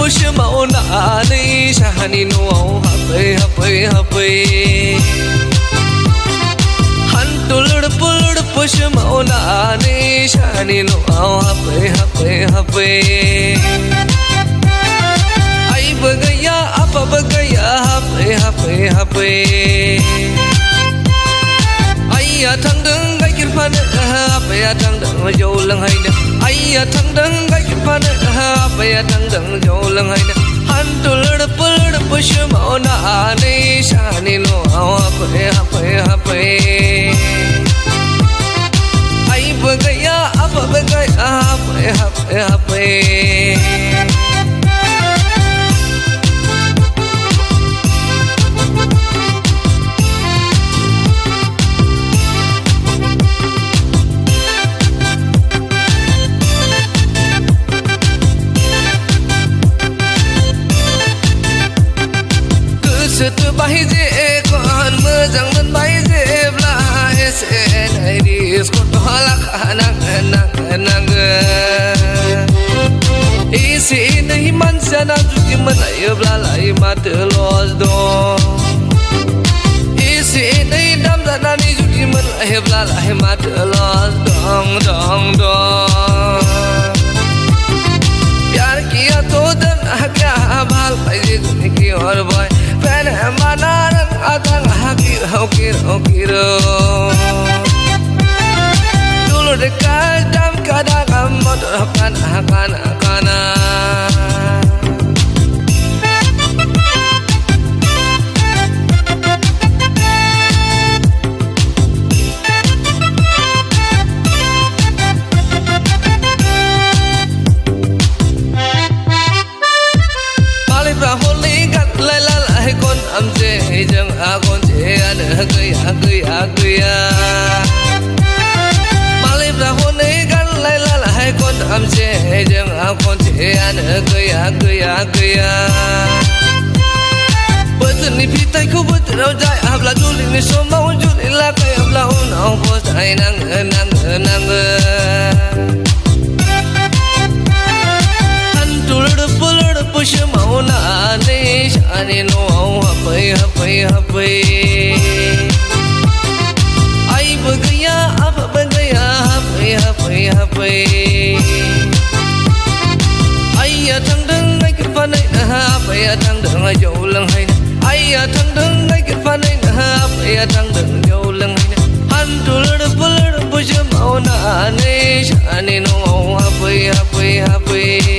push mau na ni shani no happy han tulud push mau na ni shani no happy ai bagaya apa bagaya happy ai thang đứng gai kir phan happy thang đứng vô lăng hay nè ai thang đứng gai kir phan happy thang đứng vô lăng hay nè han tulud push mau na ni shani no happy ai bagaya apa bagaya happy Setu bahi je kon mejang men bahi je bla esen iris ko halak nang isi nahi man sana juti man ay bla lai mat los do isi nahi dam sana ni juti man ay bla lai mat los dong प्यार किया तो दन क्या भाल पैसे दुनिया की और बोय पहले माना रंग आतंग हाकिरो dulu dekat jam kadang motor kana am je jang akon je an gaya malib ra hone gan lai la hai kon am je jang akon je an gaya bajni pitai ko bat rau jai abla juli ni so mau juli la kai abla on au bo sai nang tulud push mau na ni shani no happy ai bagaya apa bagaya happy ai thang đứng ngay cái phan này happy thang đứng ở dầu lăng hay ai thang đứng ngay cái phan này happy thang đứng dầu lăng hay han tulud push mau na ni shani no happy